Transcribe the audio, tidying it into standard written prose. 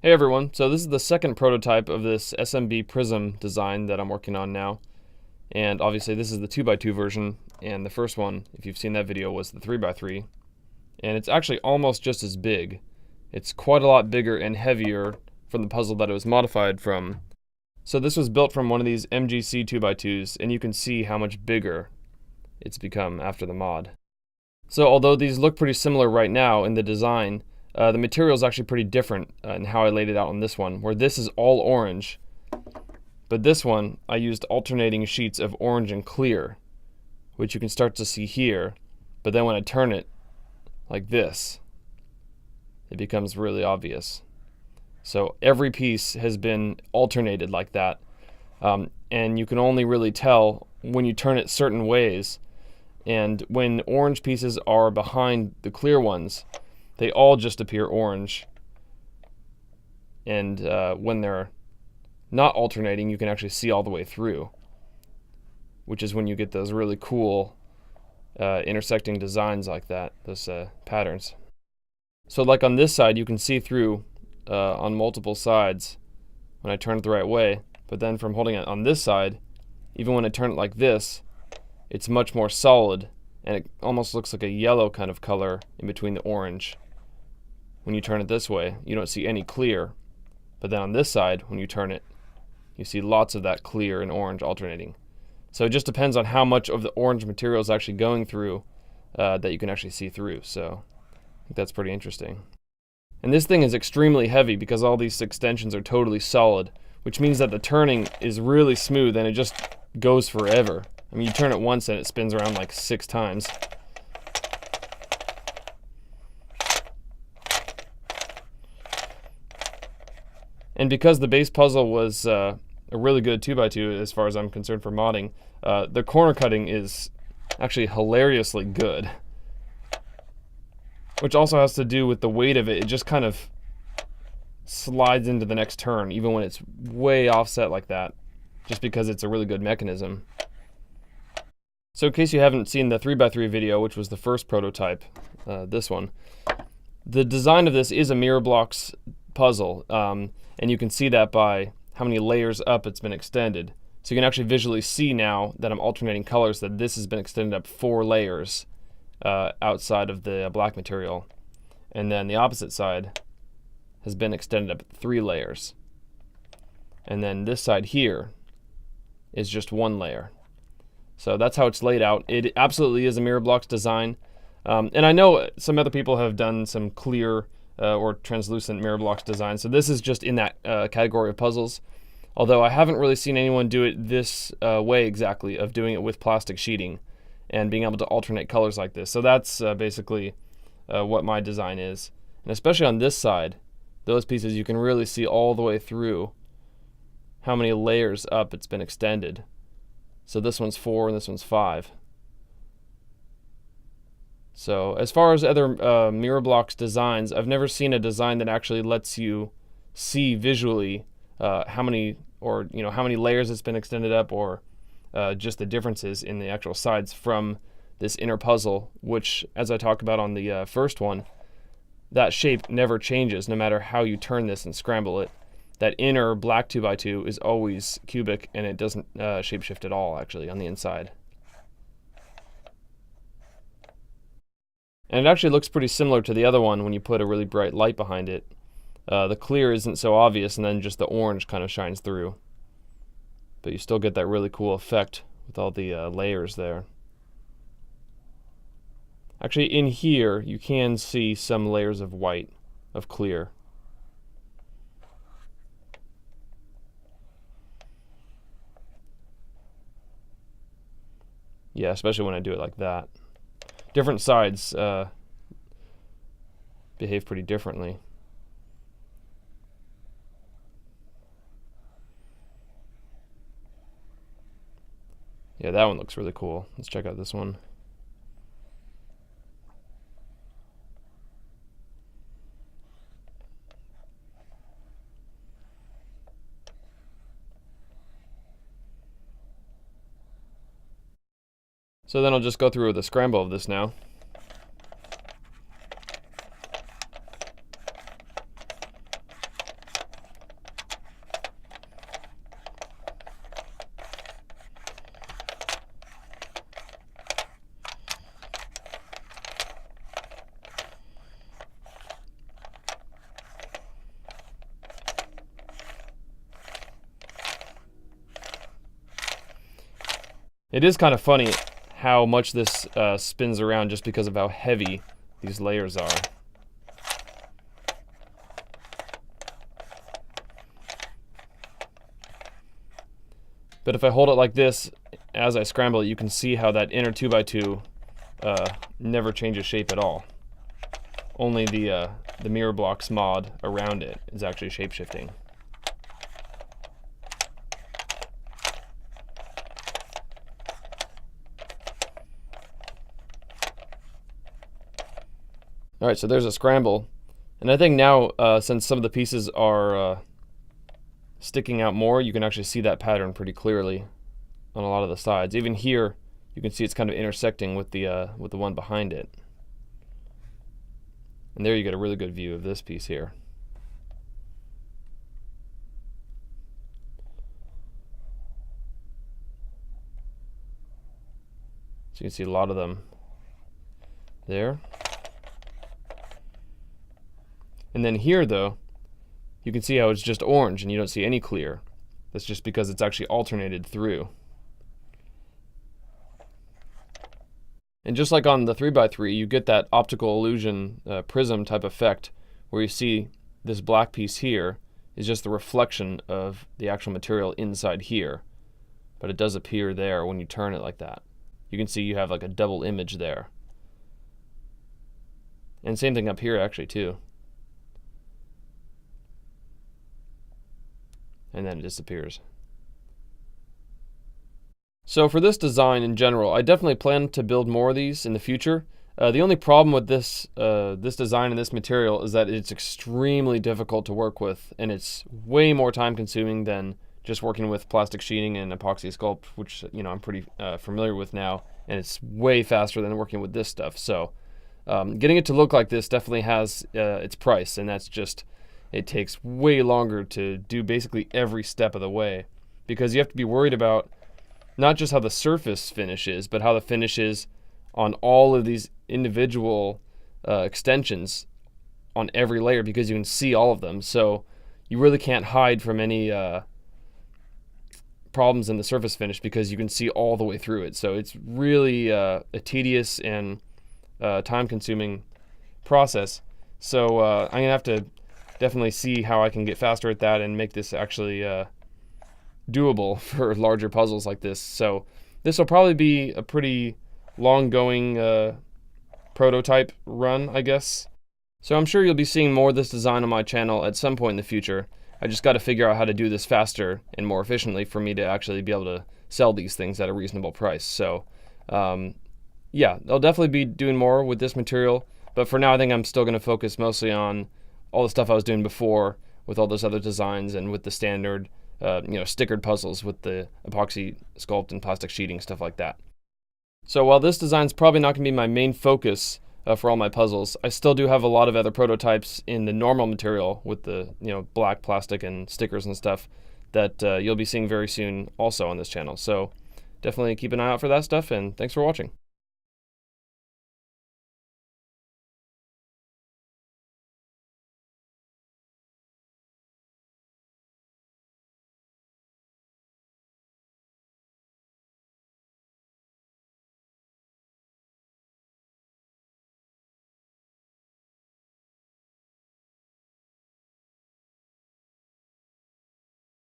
Hey everyone, so this is the second prototype of this SMB Prism design that I'm working on now. And obviously this is the 2x2 version, and the first one, if you've seen that video, was the 3x3. And it's actually almost just as big. It's quite a lot bigger and heavier from the puzzle that it was modified from. So this was built from one of these MGC 2x2s, and you can see how much bigger it's become after the mod. So although these look pretty similar right now in the design, the material is actually pretty different in how I laid it out on this one, where this is all orange, but this one I used alternating sheets of orange and clear, which you can start to see here, but then when I turn it like this, it becomes really obvious. So every piece has been alternated like that, and you can only really tell when you turn it certain ways, and when orange pieces are behind the clear ones, they all just appear orange. And when they're not alternating, you can actually see all the way through, which is when you get those really cool intersecting designs like that, those patterns. So like on this side, you can see through on multiple sides when I turn it the right way, but then from holding it on this side, even when I turn it like this, it's much more solid, and it almost looks like a yellow kind of color in between the orange. When you turn it this way, you don't see any clear, but then on this side, when you turn it, you see lots of that clear and orange alternating. So it just depends on how much of the orange material is actually going through that you can actually see through. So I think that's pretty interesting. And this thing is extremely heavy because all these extensions are totally solid, which means that the turning is really smooth and it just goes forever. I mean, you turn it once and it spins around like 6 times. And because the base puzzle was a really good 2x2 as far as I'm concerned for modding, the corner cutting is actually hilariously good. Which also has to do with the weight of it. It just kind of slides into the next turn, even when it's way offset like that, just because it's a really good mechanism. So in case you haven't seen the 3x3 video, which was the first prototype, this one, the design of this is a mirror blocks puzzle. And you can see that by how many layers up it's been extended. So you can actually visually see now that I'm alternating colors that this has been extended up 4 layers outside of the black material. And then the opposite side has been extended up 3 layers. And then this side here is just 1 layer. So that's how it's laid out. It absolutely is a mirror blocks design. And I know some other people have done some clear or translucent mirror blocks design. So this is just in that category of puzzles. Although I haven't really seen anyone do it this way exactly, of doing it with plastic sheeting and being able to alternate colors like this. So that's basically what my design is. And especially on this side, those pieces, you can really see all the way through how many layers up it's been extended. So this one's 4 and this one's 5. So as far as other mirror blocks designs, I've never seen a design that actually lets you see visually how many layers it's been extended up, or just the differences in the actual sides from this inner puzzle, which, as I talked about on the first one, that shape never changes no matter how you turn this and scramble it. That inner black 2x2 is always cubic, and it doesn't shapeshift at all actually on the inside. And it actually looks pretty similar to the other one when you put a really bright light behind it. The clear isn't so obvious, and then just the orange kind of shines through. But you still get that really cool effect with all the layers there. Actually, in here, you can see some layers of white, of clear. Yeah, especially when I do it like that. Different sides behave pretty differently. Yeah, that one looks really cool. Let's check out this one. So then I'll just go through with a scramble of this now. It is kind of funny how much this spins around just because of how heavy these layers are. But if I hold it like this, as I scramble it, you can see how that inner 2x2 never changes shape at all. Only the mirror blocks mod around it is actually shape-shifting. Alright, so there's a scramble. And I think now, since some of the pieces are sticking out more, you can actually see that pattern pretty clearly on a lot of the sides. Even here, you can see it's kind of intersecting with the one behind it. And there you get a really good view of this piece here. So you can see a lot of them there. And then here, though, you can see how it's just orange and you don't see any clear. That's just because it's actually alternated through. And just like on the 3x3, you get that optical illusion prism type effect where you see this black piece here is just the reflection of the actual material inside here. But it does appear there when you turn it like that. You can see you have like a double image there. And same thing up here actually too. And then it disappears. So for this design in general, I definitely plan to build more of these in the future. The only problem with this design and this material is that it's extremely difficult to work with, and it's way more time consuming than just working with plastic sheeting and epoxy sculpt, which I'm pretty familiar with now, and it's way faster than working with this stuff. So getting it to look like this definitely has its price, and that's just, it takes way longer to do basically every step of the way, because you have to be worried about not just how the surface finish is, but how the finish is on all of these individual extensions on every layer, because you can see all of them. So you really can't hide from any problems in the surface finish because you can see all the way through it. So it's really a tedious and time-consuming process. So I'm going to have to definitely see how I can get faster at that and make this actually doable for larger puzzles like this. So this will probably be a pretty long-going prototype run, I guess. So I'm sure you'll be seeing more of this design on my channel at some point in the future. I just got to figure out how to do this faster and more efficiently for me to actually be able to sell these things at a reasonable price. So yeah, I'll definitely be doing more with this material, but for now I think I'm still going to focus mostly on all the stuff I was doing before with all those other designs and with the standard stickered puzzles with the epoxy sculpt and plastic sheeting, stuff like that. So while this design's probably not going to be my main focus for all my puzzles, I still do have a lot of other prototypes in the normal material with the black plastic and stickers and stuff that you'll be seeing very soon also on this channel. So definitely keep an eye out for that stuff, and thanks for watching.